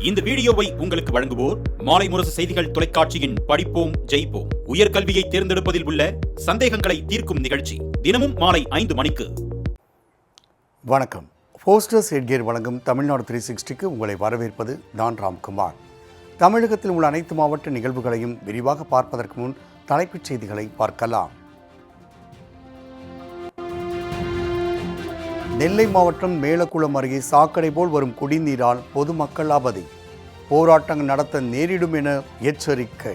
இந்த வீடியோவை உங்களுக்கு வழங்குவோர் மாலை முரசு செய்திகள் தொலைக்காட்சியின் படிப்போம் ஜெயிப்போம் உயர்கல்வியை தேர்ந்தெடுப்பதில் உள்ள சந்தேகங்களை தீர்க்கும் நிகழ்ச்சி தினமும் மாலை 5 மணிக்கு. வணக்கம். போஸ்டர்ஸ் ஹெட்கியர் வழங்கும் தமிழ்நாடு 360க்கு உங்களை வரவேற்பது நான் ராம்குமார். தமிழகத்தில் உள்ள அனைத்து மாவட்ட நிகழ்வுகளையும் விரிவாக பார்ப்பதற்கு முன் தலைப்புச் செய்திகளை பார்க்கலாம். நெல்லை மாவட்டம் மேலக்குளம் அருகே சாக்கடை போல் வரும் குடிநீரால் பொதுமக்கள் அவதி, போராட்டங்கள் நடத்த நேரிடும் என எச்சரிக்கை.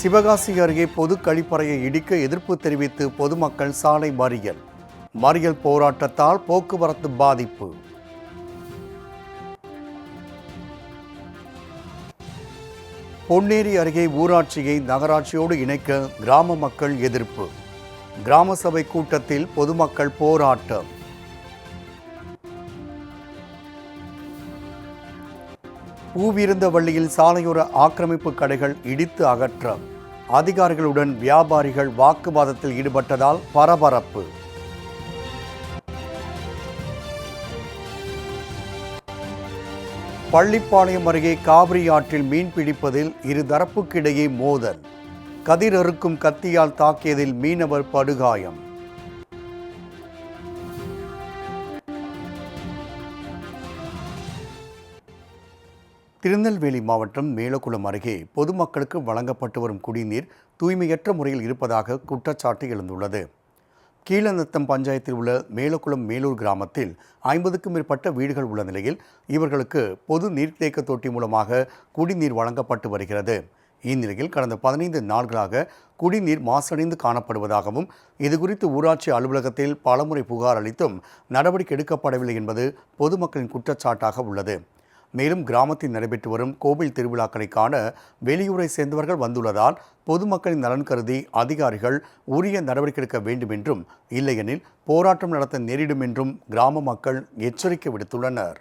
சிவகாசி அருகே பொது கழிப்பறையை இடிக்க எதிர்ப்பு தெரிவித்து பொதுமக்கள் சாலை மறியல் போராட்டத்தால் போக்குவரத்து பாதிப்பு. பொன்னேரி அருகே ஊராட்சியை நகராட்சியோடு இணைக்க கிராம மக்கள் எதிர்ப்பு, கிராம சபை கூட்டத்தில் பொதுமக்கள் போராட்டம். பூவிருந்தவள்ளியில் சாலையோர ஆக்கிரமிப்பு கடைகள் இடித்து அகற்றம், அதிகாரிகளுடன் வியாபாரிகள் வாக்குவாதத்தில் ஈடுபட்டதால் பரபரப்பு. பள்ளிப்பாளையம் அருகே காவிரி ஆற்றில் மீன் பிடிப்பதில் இருதரப்புக்கிடையே மோதல், கதிர் அறுக்கும் கத்தியால் தாக்கியதில் மீனவர் படுகாயம். திருநெல்வேலி மாவட்டம் மேலக்குளம் அருகே பொதுமக்களுக்கு வழங்கப்பட்டு வரும் குடிநீர் தூய்மையற்ற முறையில் இருப்பதாக குற்றச்சாட்டு எழுந்துள்ளது. கீழநத்தம் பஞ்சாயத்தில் உள்ள மேலக்குளம் மேலூர் கிராமத்தில் 50க்கும் மேற்பட்ட வீடுகள் உள்ள நிலையில் இவர்களுக்கு பொது நீர்த்தேக்க தொட்டி மூலமாக குடிநீர் வழங்கப்பட்டு வருகிறது. இந்நிலையில் கடந்த 15 நாட்களாக குடிநீர் மாசடைந்து காணப்படுவதாகவும் இதுகுறித்து ஊராட்சி அலுவலகத்தில் பலமுறை புகார் அளித்தும் நடவடிக்கை எடுக்கப்படவில்லை என்பது பொதுமக்களின் குற்றச்சாட்டாக உள்ளது. மேலும் கிராமத்தில் நடைபெற்று வரும் கோவில் திருவிழாக்களை காண வெளியூரை சேர்ந்தவர்கள் வந்துள்ளதால் பொதுமக்களின் நலன் கருதி அதிகாரிகள் உரிய நடவடிக்கை எடுக்க வேண்டும் என்றும், இல்லையெனில் போராட்டம் நடத்த நேரிடும் என்றும் கிராம மக்கள் எச்சரிக்கை விடுத்துள்ளனர்.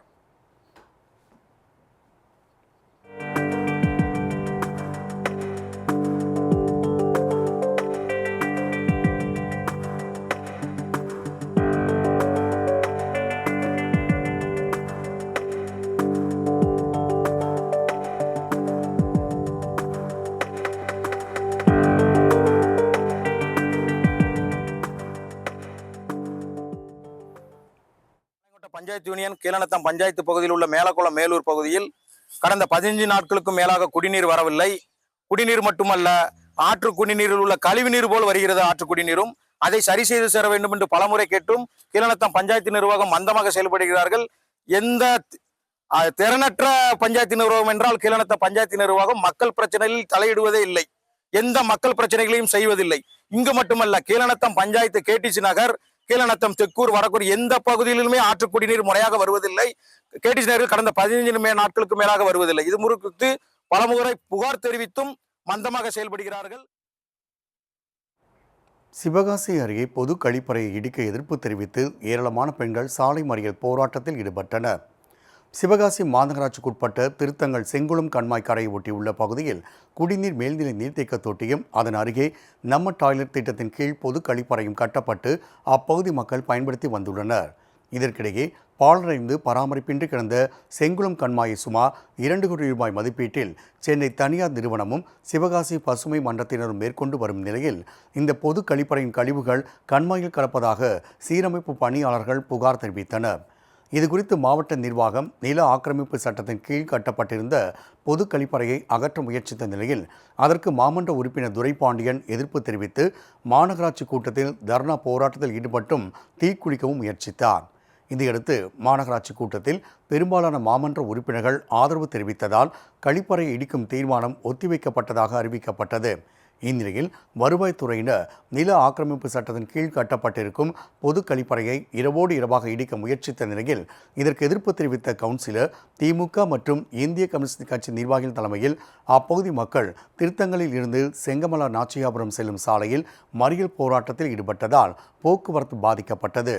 பஞ்சாயத்து யூனியன் கீழநத்தம் பஞ்சாயத்து பகுதியில் உள்ள மேலக்குளம் மேலூர் பகுதியில் கடந்த 15 நாட்களுக்கும் மேலாக குடிநீர் வரவில்லை. குடிநீர் மட்டுமல்ல, ஆற்று குடிநீரில் உள்ள கழிவுநீர் போல் வருகிறது ஆற்று குடிநீரும். அதை சரி செய்து சேர வேண்டும் என்று பலமுறை கேட்டும் கீழநத்தம் பஞ்சாயத்து நிர்வாகம் மந்தமாக செயல்படுகிறார்கள். எந்த திறனற்ற பஞ்சாயத்து நிர்வாகம் என்றால் கீழநத்தம் பஞ்சாயத்து நிர்வாகம் மக்கள் பிரச்சனையில் தலையிடுவதே இல்லை, எந்த மக்கள் பிரச்சனைகளையும் செய்வதில்லை. இங்கு மட்டுமல்ல, கீழநத்தம் பஞ்சாயத்து கேடிசி நகர், கீழநத்தம், தெக்கூர், வடக்கூர் எந்த பகுதியிலுமே ஆற்று குடிநீர் முறையாக வருவதில்லை. கேடிசி நகரில் கடந்த 15 நாட்களுக்கு மேலாக வருவதில்லை. இது குறித்து பலமுறை புகார் தெரிவித்தும் மந்தமாக செயல்படுகிறார்கள். சிவகாசி அருகே பொது கழிப்பறையை இடிக்க எதிர்ப்பு தெரிவித்து ஏராளமான பெண்கள் சாலை மறியல் போராட்டத்தில் ஈடுபட்டனர். சிவகாசி மாநகராட்சிக்குட்பட்ட திருத்தங்கள் செங்குளம் கண்மாய் கரையை ஒட்டியுள்ள பகுதியில் குடிநீர் மேல்நிலை நீர்த்தேக்க தொட்டியும் அதன் அருகே நம்ம டாய்லெட் திட்டத்தின் கீழ் பொது கழிப்பறையும் கட்டப்பட்டு அப்பகுதி மக்கள் பயன்படுத்தி வந்துள்ளனர். இதற்கிடையே பாழடைந்து பராமரிப்பின்றி கிடந்த செங்குளம் கண்மாயை சுமார் 2 கோடி ரூபாய் மதிப்பீட்டில் சென்னை தனியார் நிறுவனமும் சிவகாசி பசுமை மன்றத்தினரும் மேற்கொண்டு வரும் நிலையில் இந்த பொது கழிப்பறையின் கழிவுகள் கண்மாயில் கலப்பதாக சீரமைப்பு பணியாளர்கள் புகார் தெரிவித்தனர். இதுகுறித்து மாவட்ட நிர்வாகம் நில ஆக்கிரமிப்பு சட்டத்தின் கீழ் கட்டப்பட்டிருந்த பொது கழிப்பறையை அகற்ற முயற்சித்த நிலையில் அதற்கு மாமன்ற உறுப்பினர் துரைபாண்டியன் எதிர்ப்பு தெரிவித்து மாநகராட்சி கூட்டத்தில் தர்ணா போராட்டத்தில் ஈடுபட்டும் தீக்குளிக்கவும் முயற்சித்தார். இதையடுத்து மாநகராட்சி கூட்டத்தில் பெரும்பாலான மாமன்ற உறுப்பினர்கள் ஆதரவு தெரிவித்ததால் கழிப்பறையை இடிக்கும் தீர்மானம் ஒத்திவைக்கப்பட்டதாக அறிவிக்கப்பட்டது. இந்நிலையில் வருவாய்த்துறையினர் நில ஆக்கிரமிப்பு சட்டத்தின் கீழ் கட்டப்பட்டிருக்கும் பொது கழிப்பறையை இரவோடு இரவாக இடிக்க முயற்சித்த நிலையில் இதற்கு எதிர்ப்பு தெரிவித்த கவுன்சிலர், திமுக மற்றும் இந்திய கம்யூனிஸ்ட் கட்சி நிர்வாகிகள் தலைமையில் அப்பகுதி மக்கள் திருத்தங்களில் இருந்து செங்கமலா நாச்சியாபுரம் செல்லும் சாலையில் மறியல் போராட்டத்தில் ஈடுபட்டதால் போக்குவரத்து பாதிக்கப்பட்டது.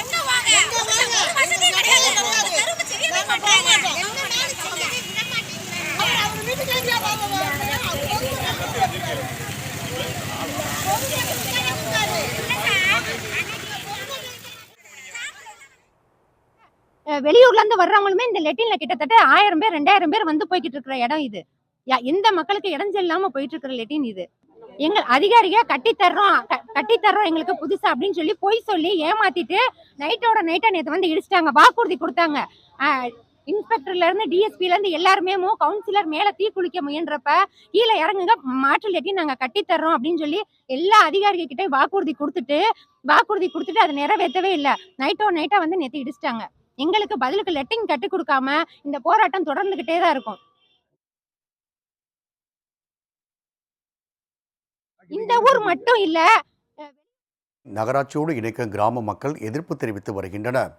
என்ன வாங்க வெளியூர்ல இருந்து வர்றவங்களுமே இந்த லெட்டின்ல கிட்டத்தட்ட 1000 பேர் 2000 பேர் வந்து போய்கிட்டு இருக்கிற இடம் இது. எந்த மக்களுக்கு இடைஞ்சல் இல்லாம போயிட்டு இருக்கிற லெட்டின் இது. எங்க அதிகாரிக கட்டித்தர்றோம் எங்களுக்கு புதுசா அப்படின்னு சொல்லி பொய் சொல்லி ஏமாத்திட்டு நைட்டோட நைட்டா நேத்து வந்து இடிச்சிட்டாங்க. வாக்குறுதி கொடுத்தாங்க. இன்ஸ்பெக்டர்ல இருந்து டிஎஸ்பில இருந்து எல்லாருமே கவுன்சிலர் மேல தீ குளிக்க முயன்றப்ப கீழே இறங்குங்க, மாற்று லெட்டின் நாங்க கட்டித்தர்றோம் அப்படின்னு சொல்லி எல்லா அதிகாரிகள் கிட்ட வாக்குறுதி கொடுத்துட்டு அதை நிறைவேற்றவே இல்லை. நைட்டோ நைட்டா வந்து நேத்து இடிச்சிட்டாங்க. எங்களுக்கு பதிலுக்கு லெட்டின் கட்டி கொடுக்காம இந்த போராட்டம் தொடர்ந்துகிட்டே தான் இருக்கும். இந்த ஊர் மட்டும் இல்ல, நகராட்சியோடு இணைக்க கிராம மக்கள் எதிர்ப்பு தெரிவித்து வருகின்றனர்.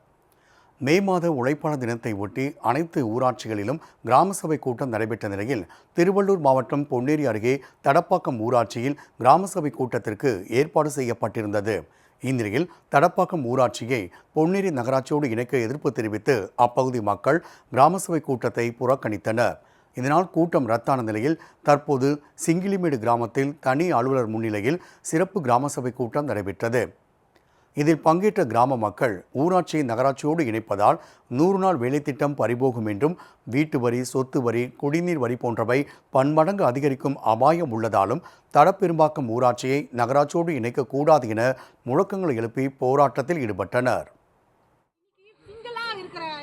மே மாத உழைப்பாளர் தினத்தை ஒட்டி அனைத்து ஊராட்சிகளிலும் கிராம சபை கூட்டம் நடைபெற்ற நிலையில் திருவள்ளூர் மாவட்டம் பொன்னேரி அருகே தடப்பாக்கம் ஊராட்சியில் கிராம சபை கூட்டத்திற்கு ஏற்பாடு செய்யப்பட்டிருந்தது. இந்நிலையில் தடப்பாக்கம் ஊராட்சியை பொன்னேரி நகராட்சியோடு இணைக்க எதிர்ப்பு தெரிவித்து அப்பகுதி மக்கள் கிராம சபை கூட்டத்தை புறக்கணித்தனர். இதனால் கூட்டம் ரத்தான நிலையில் தற்போது சிங்கிலிமேடு கிராமத்தில் தனி அலுவலர் முன்னிலையில் சிறப்பு கிராம சபை கூட்டம் நடைபெற்றது. இதில் பங்கேற்ற கிராம மக்கள் ஊராட்சியை நகராட்சியோடு இணைப்பதால் 100 நாள் வேலை திட்டம் பறிபோகும் என்றும், வீட்டு வரி, சொத்து வரி, குடிநீர் வரி போன்றவை பன்மடங்கு அதிகரிக்கும் அபாயம் உள்ளதாலும் தடப்பெரும்பாக்கம் ஊராட்சியை நகராட்சியோடு இணைக்கக்கூடாது என முழக்கங்களை எழுப்பி போராட்டத்தில் ஈடுபட்டனர்.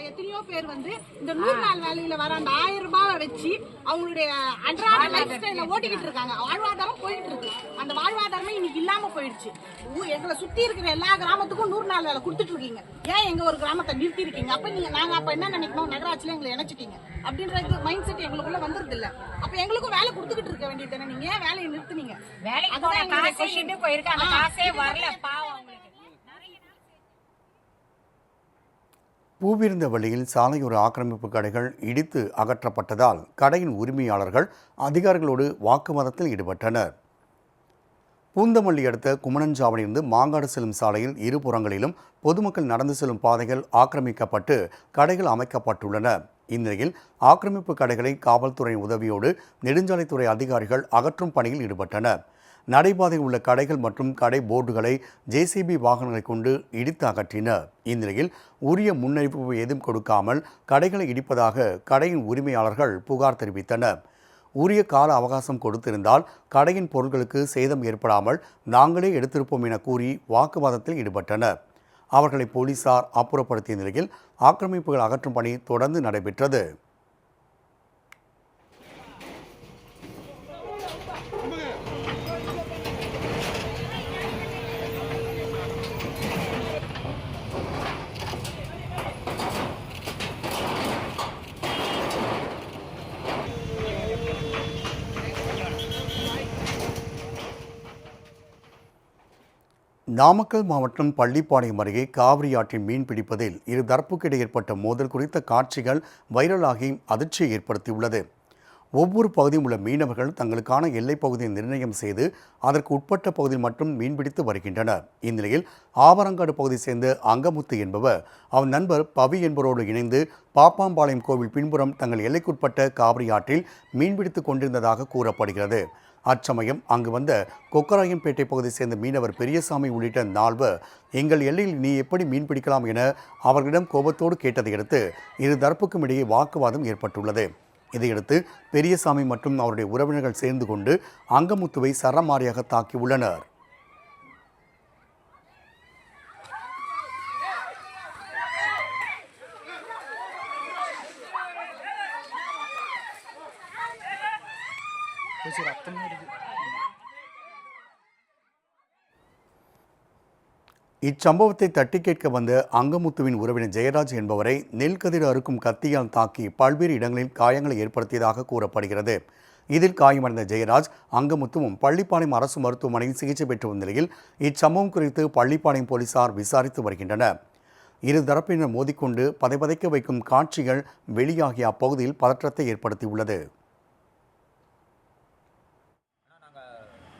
எத்தனையோ பேர் வந்து இந்த 100 நாள் வேலையில வர அந்த 1000 ரூபாவை வச்சு அவங்களுடைய அன்றாட லைஃப் ஸ்டைல ஓட்டிக்கிட்டு இருக்காங்க. வாழ்வாதாரம் போயிட்டு இருக்கு. அந்த வாழ்வாதாரமே இன்னைக்கு இல்லாம போயிடுச்சு. எங்களை சுத்தி இருக்கிற எல்லா கிராமத்துக்கும் 100 நாள் வேலை கொடுத்துட்டு இருக்கீங்க. ஏன் எங்க ஒரு கிராமத்தை நிறுத்தி இருக்கீங்க? அப்ப நாங்க அப்ப என்ன நினைக்கணும்? நகராட்சியில எங்களை இணைச்சிட்டீங்க அப்படின்றது மைண்ட் செட் எங்களுக்குள்ள வந்துருது இல்ல. அப்ப எங்களுக்கும் வேலை கொடுத்துக்கிட்டு இருக்க வேண்டியது தானே? நீங்க ஏன் வேலையை நிறுத்துனீங்க? பூவிருந்த வழியில் சாலையோர ஆக்கிரமிப்பு கடைகள் இடித்து அகற்றப்பட்டதால் கடையின் உரிமையாளர்கள் அதிகாரிகளோடு வாக்குவாதத்தில் ஈடுபட்டனர். பூந்தமல்லி அடுத்த குமணஞ்சாவடியிலிருந்து மாங்காடு செல்லும் சாலையில் இருபுறங்களிலும் பொதுமக்கள் நடந்து செல்லும் பாதைகள் ஆக்கிரமிக்கப்பட்டு கடைகள் அமைக்கப்பட்டுள்ளன. இந்நிலையில் ஆக்கிரமிப்பு கடைகளை காவல்துறையின் உதவியோடு நெடுஞ்சாலைத்துறை அதிகாரிகள் அகற்றும் பணியில் ஈடுபட்டனர். நடைபாதையில் உள்ள கடைகள் மற்றும் கடை போர்டுகளை ஜேசிபி வாகனங்களை கொண்டு இடித்து அகற்றினர். இந்நிலையில் உரிய முன்னறிவிப்பு ஏதும் கொடுக்காமல் கடைகளை இடிப்பதாக கடையின் உரிமையாளர்கள் புகார் தெரிவித்தனர். உரிய கால அவகாசம் கொடுத்திருந்தால் கடையின் பொருட்களுக்கு சேதம் ஏற்படாமல் நாங்களே எடுத்திருப்போம் என கூறி வாக்குவாதத்தில் ஈடுபட்டனர். அவர்களை போலீசார் அப்புறப்படுத்திய நிலையில் ஆக்கிரமிப்புகள் அகற்றும் பணி தொடர்ந்து நடைபெற்றது. நாமக்கல் மாவட்டம் பள்ளிப்பாளையம் அருகே காவிரி ஆற்றில் மீன் பிடிப்பதில் இரு தரப்புக்கிடையே ஏற்பட்ட மோதல் குறித்த காட்சிகள் வைரலாகி அதிர்ச்சியை ஏற்படுத்தியுள்ளது. ஒவ்வொரு பகுதியும் உள்ள மீனவர்கள் தங்களுக்கான எல்லைப் பகுதியை நிர்ணயம் செய்து அதற்கு உட்பட்ட பகுதியில் மட்டும் மீன்பிடித்து வருகின்றனர். இந்நிலையில் ஆவரங்காடு பகுதியை சேர்ந்த அங்கமுத்து என்பவர் அவன் நண்பர் பவி என்பவரோடு இணைந்து பாப்பாம்பாளையம் கோவில் பின்புறம் தங்கள் எல்லைக்குட்பட்ட காவிரி ஆற்றில் மீன்பிடித்து கொண்டிருந்ததாக கூறப்படுகிறது. அச்சமயம் அங்கு வந்த கொக்கராயன்பேட்டை பகுதியை சேர்ந்த மீனவர் பெரியசாமி உள்ளிட்ட 4 எங்கள் எல்லையில் நீ எப்படி மீன் பிடிக்கலாம் என அவர்களிடம் கோபத்தோடு கேட்டதையடுத்து இரு தரப்புக்கும் இடையே வாக்குவாதம் ஏற்பட்டுள்ளது. இதையடுத்து பெரியசாமி மற்றும் அவருடைய உறவினர்கள் சேர்ந்து கொண்டு அங்கமுத்துவை சரமாரியாக தாக்கியுள்ளனர். இச்சம்பவத்தை தட்டி கேட்க வந்த அங்கமுத்துவின் உறவினர் ஜெயராஜ் என்பவரை நெல் கதிர் அறுக்கும் கத்தியால் தாக்கி பல்வேறு இடங்களில் காயங்களை ஏற்படுத்தியதாக கூறப்படுகிறது. இதில் காயமடைந்த ஜெயராஜ் அங்கமுத்துவும் பள்ளிப்பாளையம் அரசு மருத்துவமனையில் சிகிச்சை பெற்று வந்த நிலையில் இச்சம்பவம் குறித்து பள்ளிப்பாளையம் போலீசார் விசாரித்து வருகின்றனர். இரு தரப்பினர் மோதிக்கொண்டு பதைபதைக்க வைக்கும் காட்சிகள் வெளியாகிய அப்பகுதியில் பதற்றத்தை ஏற்படுத்தியுள்ளது.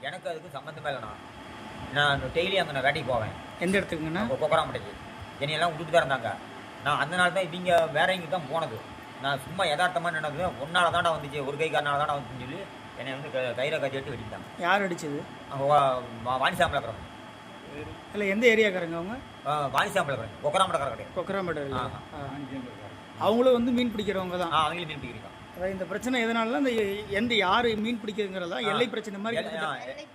எனக்கு அதுக்கு சம்மந்தமே இல்லைண்ணா. நான் டெய்லி அங்கே நான் வேட்டைக்கு போவேன். எந்த இடத்துக்குங்கண்ணா? கொக்கராம்பட்டைக்கு. என்னையெல்லாம் விட்டுட்டு தான் இருந்தாங்க. நான் அந்த நாள் தான் இவங்க வேற எங்கே தான் போனது. நான் சும்மா யதார்த்தமாக நடக்குது, ஒன்னால தாண்டா வந்துச்சு, ஒரு கை காரனால தாண்டா வந்துச்சுன்னு சொல்லி என்னை வந்து கயிறை கட்டி எடுத்து வெட்டிட்டாங்க. யார் அடிச்சது? வாணிசாம்பில் இருக்கிறவங்க. இல்லை, எந்த ஏரியாக்காரங்க அவங்க? வாணிசாம்பில் இருக்கிறேன், கொக்கராமட கடை கிடையாது. கொக்கராம்பேட்டை. அவங்களும் வந்து மீன் பிடிக்கிறவங்க தான். அவங்களும் மீன் பிடிக்கிறாங்க. அதாவது இந்த பிரச்சனை எதனால அந்த எந்த யார் மீன் பிடிக்கிறதுங்கிறதா எல்லை பிரச்சனை மாதிரி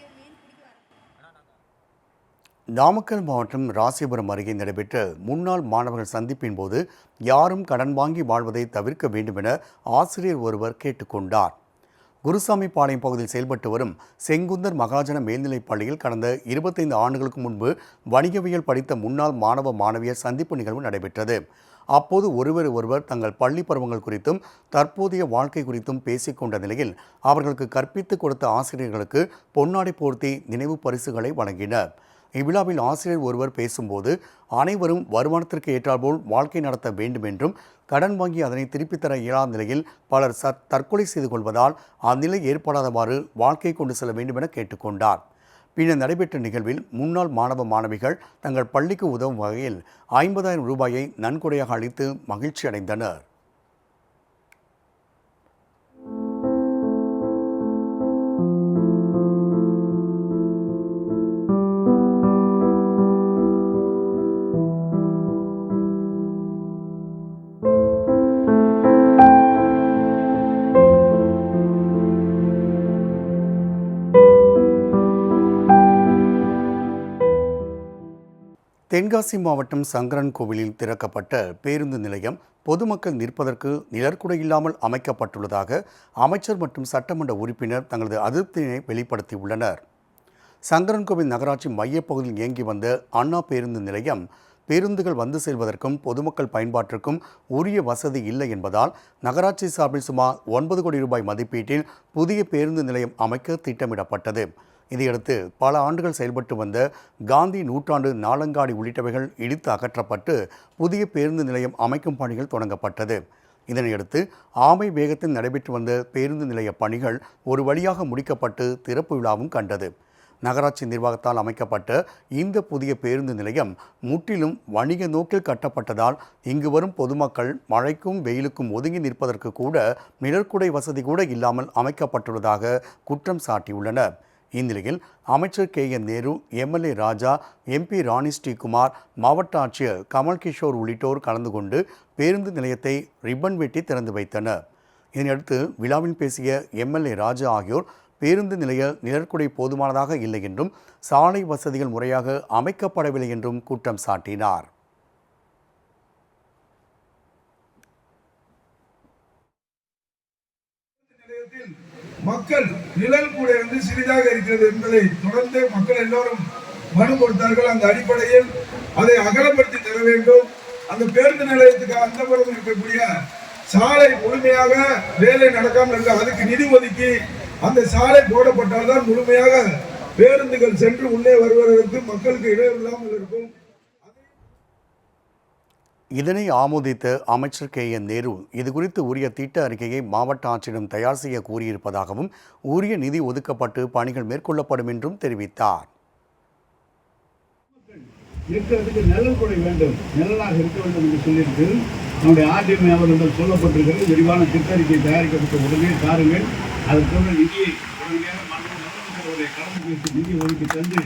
நாமக்கல் மாவட்டம் ராசிபுரம் அருகே நடைபெற்ற முன்னாள் மாணவர்கள் சந்திப்பின் போது யாரும் கடன் வாங்கி வாழ்வதை தவிர்க்க வேண்டும் என ஆசிரியர் ஒருவர் கேட்டுக்கொண்டார். குருசாமிபாளையம் பகுதியில் செயல்பட்டு வரும் செங்குந்தர் மகாஜன மேல்நிலைப் பள்ளியில் கடந்த 25 ஆண்டுகளுக்கு முன்பு வணிகவியல் படித்த முன்னாள் மாணவ மாணவியர் சந்திப்பு நிகழ்வு நடைபெற்றது. அப்போது ஒருவர் தங்கள் பள்ளி பருவங்கள் குறித்தும் தற்போதைய வாழ்க்கை குறித்தும் பேசிக்கொண்ட நிலையில் அவர்களுக்கு கற்பித்துக் கொடுத்த ஆசிரியர்களுக்கு பொன்னாடை போர்த்தி நினைவு பரிசுகளை வழங்கினர். இவ்விழாவில் ஆசிரியர் ஒருவர் பேசும்போது அனைவரும் வருமானத்திற்கு ஏற்றாற்போல் வாழ்க்கை நடத்த வேண்டும் என்றும் கடன் வாங்கி அதனை திருப்பித் தர இயலாத நிலையில் பலர் தற்கொலை செய்து கொள்வதால் அந்நிலை ஏற்படாதவாறு வாழ்க்கை கொண்டு செல்ல வேண்டும் என கேட்டுக்கொண்டார். பின்னர் நடைபெற்ற நிகழ்வில் முன்னாள் மாணவ மாணவிகள் தங்கள் பள்ளிக்கு உதவும் வகையில் 50,000 ரூபாயை நன்கொடையாக அளித்து மகிழ்ச்சி அடைந்தனர். தென்காசி மாவட்டம் சங்கரன் கோவிலில் திறக்கப்பட்ட பேருந்து நிலையம் பொதுமக்கள் நிற்பதற்கு நிழற்குடை இல்லாமல் அமைக்கப்பட்டுள்ளதாக அமைச்சர் மற்றும் சட்டமன்ற உறுப்பினர் தங்களது அதிருப்தியினை வெளிப்படுத்தியுள்ளனர். சங்கரன்கோவில் நகராட்சி மையப்பகுதியில் இயங்கி வந்த அண்ணா பேருந்து நிலையம் பேருந்துகள் வந்து செல்வதற்கும் பொதுமக்கள் பயன்பாட்டிற்கும் உரிய வசதி இல்லை என்பதால் நகராட்சி சார்பில் சுமார் 9 கோடி ரூபாய் மதிப்பீட்டில் புதிய பேருந்து நிலையம் அமைக்க திட்டமிடப்பட்டது. இதையடுத்து பல ஆண்டுகள் செயல்பட்டு வந்த காந்தி நூற்றாண்டு நாளங்காடி உள்ளிட்டவைகள் இடித்து அகற்றப்பட்டு புதிய பேருந்து நிலையம் அமைக்கும் பணிகள் தொடங்கப்பட்டது. இதனையடுத்து ஆமை வேகத்தில் நடைபெற்று வந்த பேருந்து நிலைய பணிகள் ஒரு வழியாக முடிக்கப்பட்டு திறப்பு விழாவும் கண்டது. நகராட்சி நிர்வாகத்தால் அமைக்கப்பட்ட இந்த புதிய பேருந்து நிலையம் முற்றிலும் வணிக நோக்கில் கட்டப்பட்டதால் இங்கு வரும் பொதுமக்கள் மழைக்கும் வெயிலுக்கும் ஒதுங்கி நிற்பதற்கு கூட நிழற்குடை வசதி கூட இல்லாமல் அமைக்கப்பட்டுள்ளதாக குற்றம் சாட்டியுள்ளனர். இந்நிலையில் அமைச்சர் KN நேரு, MLA ராஜா, MP ராணி ஸ்ரீகுமார், மாவட்ட ஆட்சியர் கமல் கிஷோர் உள்ளிட்டோர் கலந்து கொண்டு பேருந்து நிலையத்தை ரிப்பன் வெட்டி திறந்து வைத்தனர். இதனையடுத்து விழாவில் பேசிய MLA ராஜா ஆகியோர் பேருந்து நிலைய நிழற்குடை போதுமானதாக இல்லை என்றும் சாலை வசதிகள் முறையாக அமைக்கப்படவில்லை என்றும் குற்றம் சாட்டினார். மக்கள் நிழல் கூட சிறிதாக இருக்கிறது என்பதை தொடர்ந்து மக்கள் எல்லோரும் மனு கொடுத்தார்கள். அந்த அடிப்படையில் அதை அகலப்படுத்தி தர வேண்டும். அந்த பேருந்து நிலையத்துக்கு அந்த புறம் இருக்கக்கூடிய சாலை முழுமையாக வேலை நடக்காமல் இருக்க அதுக்கு நிதி ஒதுக்கி அந்த சாலை போடப்பட்டால் தான் முழுமையாக பேருந்துகள் சென்று உள்ளே வருவதற்கு மக்களுக்கு இடையூறில்லாமல் இருக்கும். இதனை ஆமோதித்த அமைச்சர் KN நேரு இதுகுறித்து உரிய திட்ட அறிக்கையை மாவட்ட ஆட்சியிடம் தயார் செய்ய கூறியிருப்பதாகவும் உரிய நிதி ஒதுக்கப்பட்டு பணிகள் மேற்கொள்ளப்படும் என்றும் தெரிவித்தார். இருக்கிறதுக்கு நிழல் கூட வேண்டும், நிழலாக இருக்க வேண்டும் என்று சொல்லியிருக்கு. நம்முடைய RDM அவர்களிடம் சொல்லப்பட்டிருக்கிறது. விரிவான திட்ட அறிக்கை தயாரிக்கப்பட்ட உடனே தாருங்கள். அதற்கான நிதியை உடனடியாக கலந்து பேசி நிதி ஒதுக்கி தந்து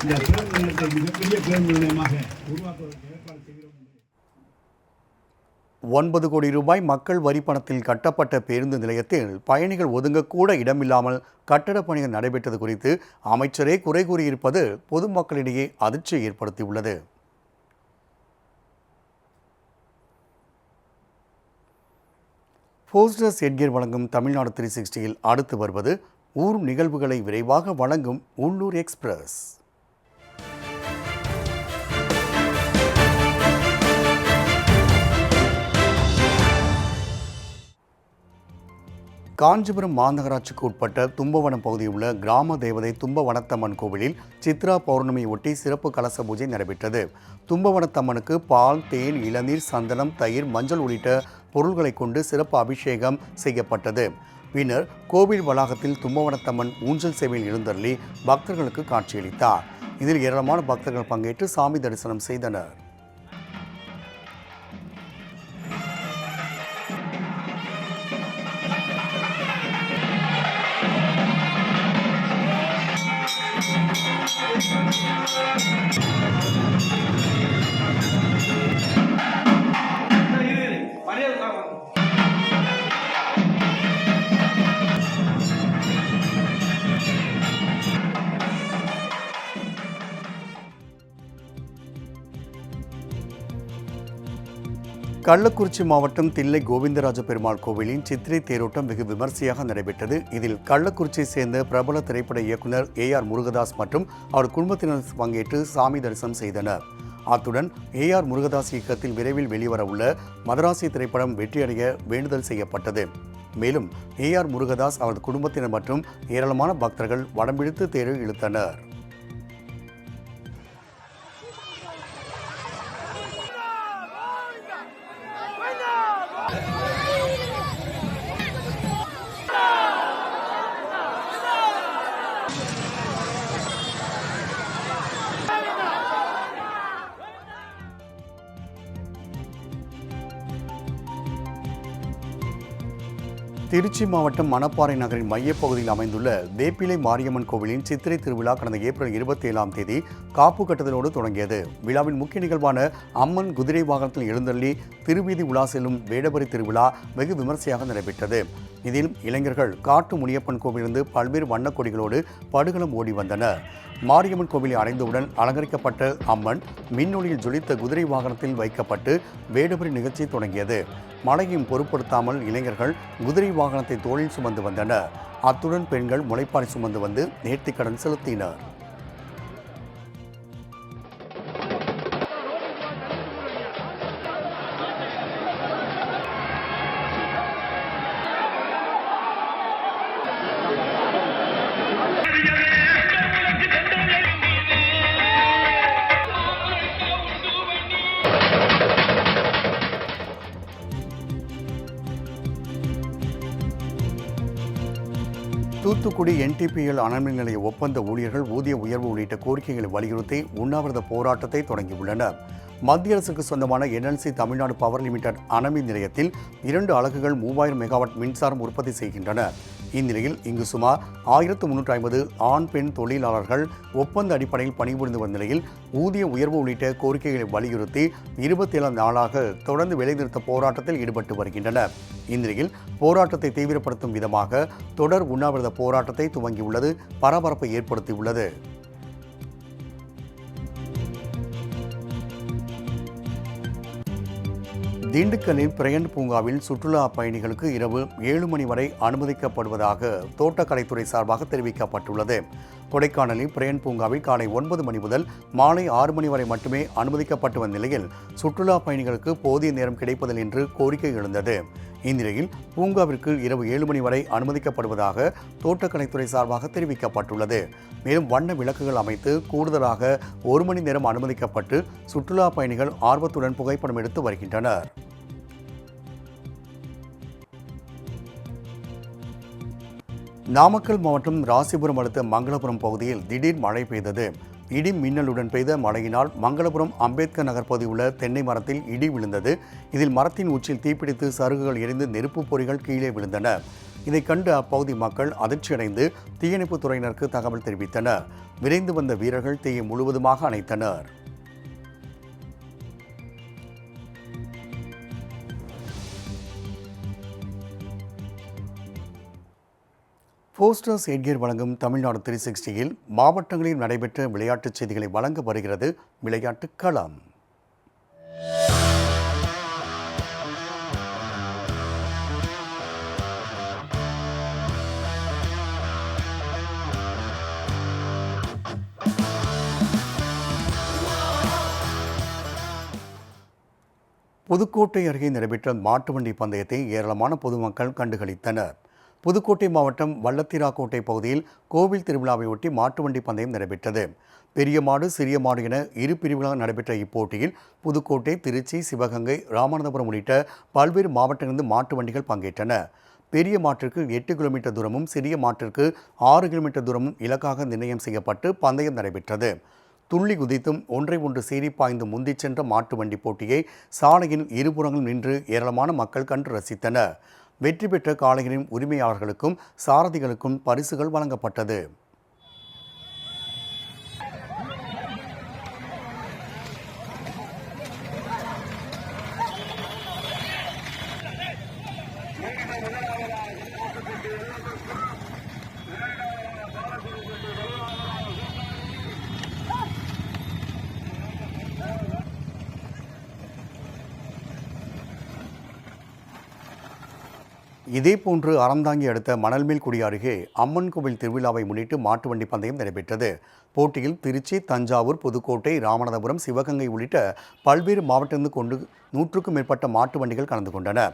இந்த பேருந்து நிலையத்தை மிகப்பெரிய பேருந்து நிலையமாக உருவாக்குவதற்கு ஏற்பாடு செய்கிறோம். 9 கோடி ரூபாய் மக்கள் வரி பணத்தில் கட்டப்பட்ட பேருந்து நிலையத்தில் பயணிகள் ஒதுங்கக்கூட இடமில்லாமல் கட்டடப் பணிகள் நடைபெற்றது குறித்து அமைச்சரே குறை கூறியிருப்பது பொதுமக்களிடையே அதிர்ச்சியை ஏற்படுத்தியுள்ளது. போஸ்டர்ஸ் எட்கர் வழங்கும் தமிழ்நாடு 360யில் அடுத்து வருவது ஊர் நிகழ்வுகளை விரைவாக வழங்கும் உள்ளூர் எக்ஸ்பிரஸ். காஞ்சிபுரம் மாநகராட்சிக்கு உட்பட்ட தும்பவனம் பகுதியில் உள்ள கிராம தேவதை தும்பவனத்தம்மன் கோவிலில் சித்ரா பௌர்ணமியை ஒட்டி சிறப்பு கலச பூஜை நடைபெற்றது. தும்பவனத்தம்மனுக்கு பால், தேன், இளநீர், சந்தனம், தயிர், மஞ்சள் உள்ளிட்ட பொருள்களை கொண்டு சிறப்பு அபிஷேகம் செய்யப்பட்டது. பின்னர் கோவில் வளாகத்தில் தும்பவனத்தம்மன் ஊஞ்சல் சேவையில் எழுந்தருளி பக்தர்களுக்கு காட்சியளித்தார். இதில் ஏராளமான பக்தர்கள் பங்கேற்று சாமி தரிசனம் செய்தனர். கள்ளக்குறிச்சி மாவட்டம் தில்லை கோவிந்தராஜ பெருமாள் கோவிலின் சித்திரை தேரோட்டம் வெகு விமர்சையாக நடைபெற்றது. இதில் கள்ளக்குறிச்சியை சேர்ந்த பிரபல திரைப்பட இயக்குனர் AR முருகதாஸ் மற்றும் அவர் குடும்பத்தினர் பங்கேற்று சாமி தரிசனம் செய்தனர். அத்துடன் AR முருகதாஸ் இயக்கத்தில் விரைவில் வெளிவர உள்ள மதராசி திரைப்படம் வெற்றியடைய வேண்டுதல் செய்யப்பட்டது. மேலும் AR முருகதாஸ் அவரது குடும்பத்தினர் மற்றும் ஏராளமான பக்தர்கள் வடம்பிடித்து தேரை இழுத்தனர். திருச்சி மாவட்டம் மணப்பாறை நகரின் மையப்பகுதியில் அமைந்துள்ள வேப்பிலை மாரியம்மன் கோவிலின் சித்திரை திருவிழா கடந்த ஏப்ரல் 27ஆம் தேதி காப்பு கட்டுதலோடு தொடங்கியது. விழாவின் முக்கிய நிகழ்வான அம்மன் குதிரை வாகனத்தில் எழுந்தள்ளி திருவீதி உலா செல்லும் வேடபரி திருவிழா வெகு விமர்சையாக நடைபெற்றது. இதில் இளைஞர்கள் காட்டு முனியப்பன் கோவிலிருந்து பல்வேறு வண்ணக்கொடிகளோடு படுகளம் ஓடி வந்தனர். மாரியம்மன் கோவிலை அடைந்தவுடன் அலங்கரிக்கப்பட்ட அம்மன் மின்னொளியில் ஜொலித்த குதிரை வாகனத்தில் வைக்கப்பட்டு வேடபரி நிகழ்ச்சி தொடங்கியது. மழையும் பொருட்படுத்தாமல் இளைஞர்கள் குதிரை வாகனத்தை தோளில் சுமந்து வந்தனர். அத்துடன் பெண்கள் முளைப்பாரி சுமந்து வந்து நேர்த்திக்கடன் செலுத்தினர். தூத்துக்குடி NTPL அனல்மின் நிலைய ஒப்பந்த ஊழியர்கள் ஊதிய உயர்வு உள்ளிட்ட கோரிக்கைகளை வலியுறுத்தி உண்ணாவிரத போராட்டத்தை தொடங்கியுள்ளனர். மத்திய அரசுக்கு சொந்தமான NLC தமிழ்நாடு பவர் லிமிடெட் அனல்மின் நிலையத்தில் 2 அலகுகள் 3000 மெகாவாட் மின்சாரம் உற்பத்தி செய்கின்றன. இந்நிலையில் இங்கு சுமார் 1350 ஆண் பெண் தொழிலாளர்கள் ஒப்பந்த அடிப்படையில் பணிபுரிந்து வந்த நிலையில் ஊதிய உயர்வு உள்ளிட்ட கோரிக்கைகளை வலியுறுத்தி 27 நாளாக தொடர்ந்து வேலைநிறுத்த போராட்டத்தில் ஈடுபட்டு வருகின்றனர். இந்நிலையில் போராட்டத்தை தீவிரப்படுத்தும் விதமாக தொடர் உண்ணாவிரத போராட்டத்தை துவங்கியுள்ளது பரபரப்பை ஏற்படுத்தியுள்ளது. திண்டுக்கல்லில் பிரயன் பூங்காவில் சுற்றுலா பயணிகளுக்கு இரவு 7 மணி வரை அனுமதிக்கப்படுவதாக தோட்டக்கலைத்துறை சார்பாக தெரிவிக்கப்பட்டுள்ளது. கொடைக்கானலில் பிரயன் பூங்காவில் காலை 9 மணி முதல் மாலை 6 மணி வரை மட்டுமே அனுமதிக்கப்பட்டு வந்த நிலையில் சுற்றுலா பயணிகளுக்கு போதிய நேரம் கிடைப்பதில்லை என்று கோரிக்கை எழுந்தது. இந்நிலையில் பூங்காவிற்கு இரவு 7 மணி வரை அனுமதிக்கப்படுவதாக தோட்டக்கலைத்துறை சார்பாக தெரிவிக்கப்பட்டுள்ளது. மேலும் வண்ண விளக்குகள் அமைத்து கூடுதலாக 1 மணி நேரம் அனுமதிக்கப்பட்டு சுற்றுலா பயணிகள் ஆர்வத்துடன் புகைப்படம் எடுத்து வருகின்றனர். நாமக்கல் மாவட்டம் ராசிபுரம் அடுத்த மங்களபுரம் பகுதியில் திடீர் மழை பெய்தது. இடி மின்னலுடன் பெய்த மழையினால் மங்களபுரம் அம்பேத்கர் நகர் பகுதியில் உள்ள தென்னை மரத்தில் இடி விழுந்தது. இதில் மரத்தின் உச்சியில் தீப்பிடித்து சருகுகள் எரிந்து நெருப்பு பொறிகள் கீழே விழுந்தன. இதை கண்டு அப்பகுதி மக்கள் அதிர்ச்சியடைந்து தீயணைப்புத் துறையினருக்கு தகவல் தெரிவித்தனர். விரைந்து வந்த வீரர்கள் தீயை முழுவதுமாக அணைத்தனர். போஸ்டர்ஸ் எட்கேர் வழங்கும் தமிழ்நாடு 360யில் மாவட்டங்களில் நடைபெற்ற விளையாட்டுச் செய்திகளை வழங்க வருகிறது விளையாட்டுக் களம். புதுக்கோட்டை அருகே நடைபெற்ற மாட்டு வண்டி பந்தயத்தை ஏராளமான பொதுமக்கள் கண்டுகளித்தனர். புதுக்கோட்டை மாவட்டம் வல்லத்திராக்கோட்டை பகுதியில் கோவில் திருவிழாவையொட்டி மாட்டு வண்டி பந்தயம் நடைபெற்றது. பெரிய மாடு சிறிய மாடு என 2 பிரிவுகளாக நடைபெற்ற இப்போட்டியில் புதுக்கோட்டை, திருச்சி, சிவகங்கை, ராமநாதபுரம் உள்ளிட்ட பல்வேறு மாவட்டங்களிலிருந்து மாட்டு வண்டிகள் பங்கேற்றன. பெரிய மாட்டிற்கு 8 கிலோமீட்டர் தூரமும் சிறிய மாட்டிற்கு 6 கிலோமீட்டர் தூரமும் இலக்காக நிர்ணயம் செய்யப்பட்டு பந்தயம் நடைபெற்றது. துள்ளி குதித்தும் ஒன்றை ஒன்று சீறி பாய்ந்து முந்திச் சென்ற மாட்டு வண்டி போட்டியை சாலையின் இருபுறங்களும் நின்று ஏராளமான மக்கள் கண்டு ரசித்தனர். வெற்றி பெற்ற காளைகளின் உரிமையாளர்களுக்கும் சாரதிகளுக்கும் பரிசுகள் வழங்கப்பட்டது. இதேபோன்று அறந்தாங்கி அடுத்த மணல்மேல்குடி அருகே அம்மன் கோவில் திருவிழாவை முன்னிட்டு மாட்டு வண்டி பந்தயம் நடைபெற்றது. போட்டியில் திருச்சி, தஞ்சாவூர், புதுக்கோட்டை, ராமநாதபுரம், சிவகங்கை உள்ளிட்ட பல்வேறு மாவட்டத்திலிருந்து கொண்டு 100க்கும் மேற்பட்ட மாட்டு வண்டிகள் கலந்து கொண்டன.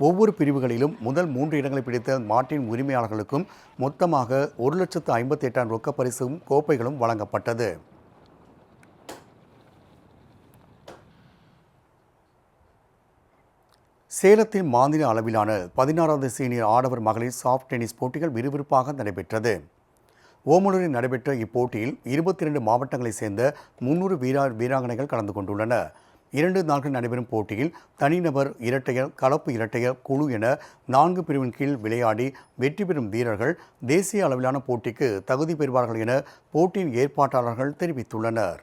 ஒவ்வொரு பிரிவுகளிலும் முதல் 3 இடங்களை பிடித்த மாட்டின் உரிமையாளர்களுக்கும் மொத்தமாக 1,58,000 ரொக்க பரிசும் கோப்பைகளும் வழங்கப்பட்டது. சேலத்தில் மாநில அளவிலான 16வது சீனியர் ஆடவர் மகளிர் சாஃப்ட் டென்னிஸ் போட்டிகள் விறுவிறுப்பாக நடைபெற்றது. ஓமலூரில் நடைபெற்ற இப்போட்டியில் 22 மாவட்டங்களைச் சேர்ந்த 300 வீராங்கனைகள் கலந்து கொண்டுள்ளனர். 2 நாட்கள் நடைபெறும் போட்டியில் தனிநபர் இரட்டையர், கலப்பு இரட்டையர், குழு என 4 பிரிவின் கீழ் விளையாடி வெற்றி பெறும் வீரர்கள் தேசிய அளவிலான போட்டிக்கு தகுதி பெறுவார்கள் என போட்டியின் ஏற்பாட்டாளர்கள் தெரிவித்துள்ளனர்.